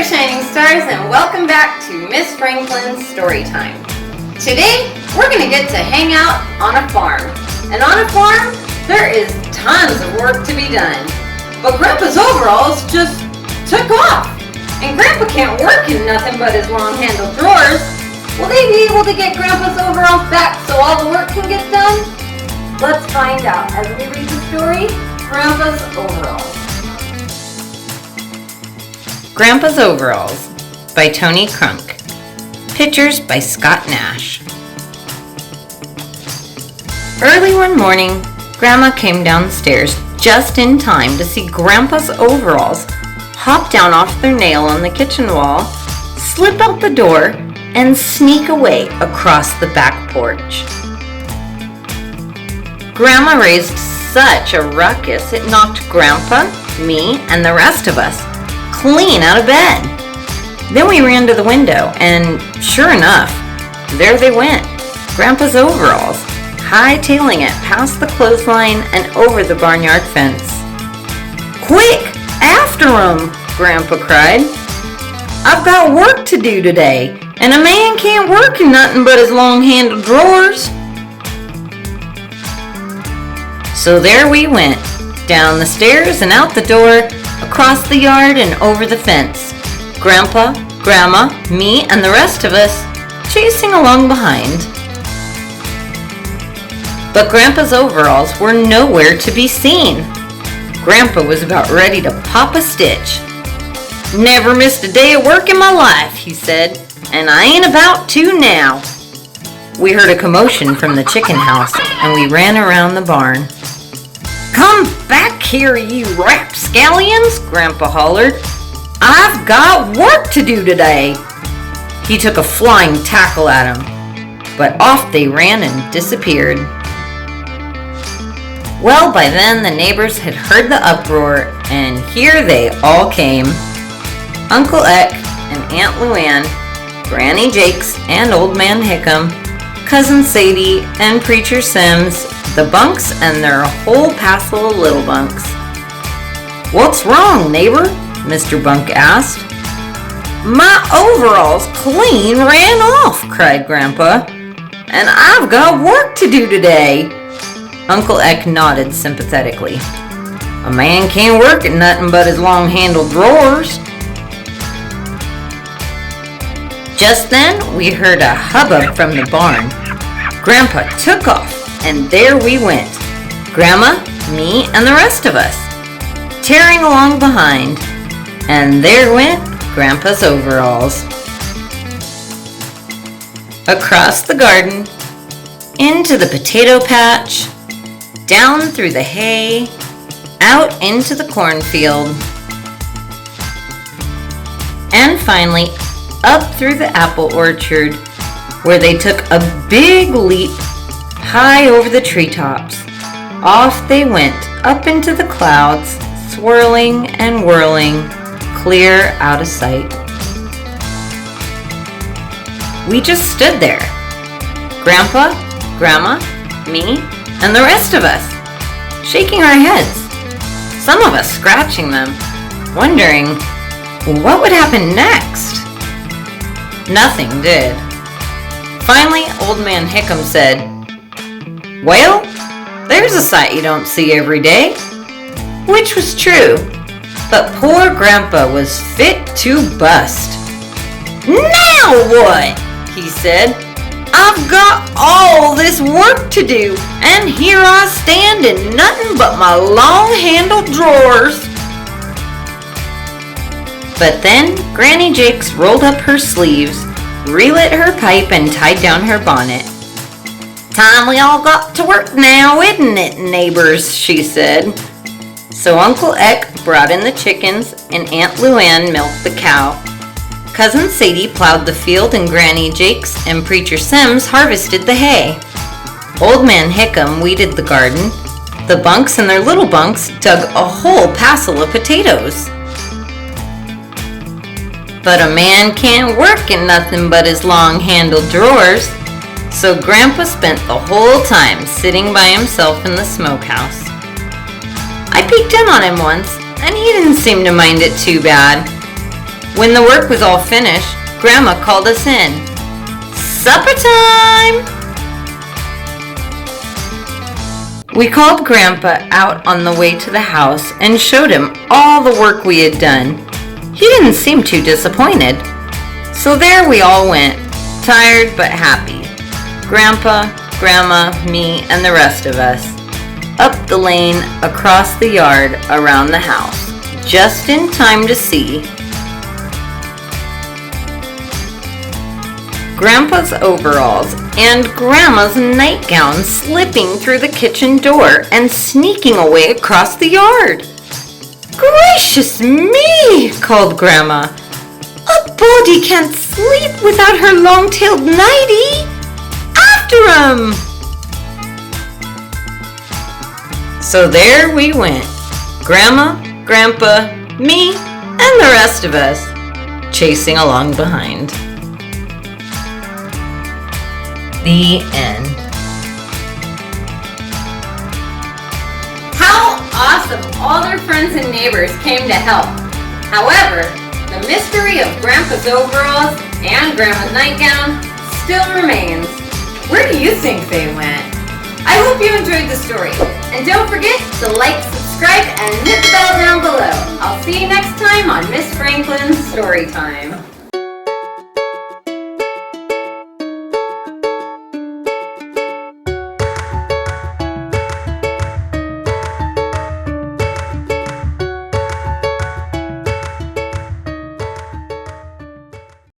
there, Shining Stars, and welcome back to Miss Franklin's Story Time. Today, we're going to get to hang out on a farm. And on a farm, there is tons of work to be done. But Grandpa's overalls just took off. And Grandpa can't work in nothing but his long-handled drawers. Will they be able to get Grandpa's overalls back so all the work can get done? Let's find out as we read the story, Grandpa's Overalls. Grandpa's Overalls by Tony Crunk. Pictures by Scott Nash. Early one morning, Grandma came downstairs just in time to see Grandpa's overalls hop down off their nail on the kitchen wall, slip out the door, and sneak away across the back porch. Grandma raised such a ruckus it knocked Grandpa, me, and the rest of us clean out of bed. Then we ran to the window, and sure enough, there they went, Grandpa's overalls, hightailing it past the clothesline and over the barnyard fence. "Quick, after 'em!" Grandpa cried. "I've got work to do today, and a man can't work in nothing but his long-handled drawers." So there we went, down the stairs and out the door, across the yard and over the fence. Grandpa, Grandma, me, and the rest of us chasing along behind. But Grandpa's overalls were nowhere to be seen. Grandpa was about ready to pop a stitch. "Never missed a day of work in my life," he said, "and I ain't about to now." We heard a commotion from the chicken house, and we ran around the barn. "Come back here, you rapscallions," Grandpa hollered. "I've got work to do today." He took a flying tackle at him, but off they ran and disappeared. Well, by then the neighbors had heard the uproar, and here they all came. Uncle Eck and Aunt Luann, Granny Jakes and Old Man Hickam, Cousin Sadie and Preacher Sims, the Bunks and their whole passel of little bunks. "What's wrong, neighbor?" Mr. Bunk asked. "My overalls clean ran off," cried Grandpa, "and I've got work to do today." Uncle Eck nodded sympathetically. "A man can't work at nothing but his long-handled drawers." Just then, we heard a hubbub from the barn. Grandpa took off, and there we went, Grandma, me, and the rest of us, tearing along behind, and there went Grandpa's overalls. Across the garden, into the potato patch, down through the hay, out into the cornfield, and finally up through the apple orchard, where they took a big leap high over the treetops. Off they went up into the clouds, swirling and whirling, clear out of sight. We just stood there, Grandpa, Grandma, me, and the rest of us, shaking our heads, some of us scratching them, wondering what would happen next. Nothing did. Finally, Old Man Hickam said, "Well, there's a sight you don't see every day," which was true, but poor Grandpa was fit to bust. "Now what?" he said. "I've got all this work to do, and here I stand in nothing but my long-handled drawers." But then Granny Jakes rolled up her sleeves, relit her pipe, and tied down her bonnet. "Time we all got to work now, isn't it, neighbors?" she said. So Uncle Eck brought in the chickens, and Aunt Luann milked the cow. Cousin Sadie plowed the field, and Granny Jakes and Preacher Sims harvested the hay. Old Man Hickam weeded the garden. The Bunks and their little bunks dug a whole passel of potatoes. But a man can't work in nothing but his long-handled drawers, so Grandpa spent the whole time sitting by himself in the smokehouse. I peeked in on him once, and he didn't seem to mind it too bad. When the work was all finished, Grandma called us in. Supper time! We called Grandpa out on the way to the house and showed him all the work we had done. He didn't seem too disappointed. So there we all went, tired but happy. Grandpa, Grandma, me, and the rest of us. Up the lane, across the yard, around the house, just in time to see Grandpa's overalls and Grandma's nightgown slipping through the kitchen door and sneaking away across the yard. "Gracious me!" called Grandma. "A body can't sleep without her long-tailed nightie! After 'em!" So there we went, Grandma, Grandpa, me, and the rest of us, chasing along behind. The end. How awesome all their friends and neighbors came to help. However, the mystery of Grandpa's overalls and Grandma's nightgown still remains. Where do you think they went? I hope you enjoyed the story. And don't forget to like, subscribe, and hit the bell down below. I'll see you next time on Miss Franklin's Storytime.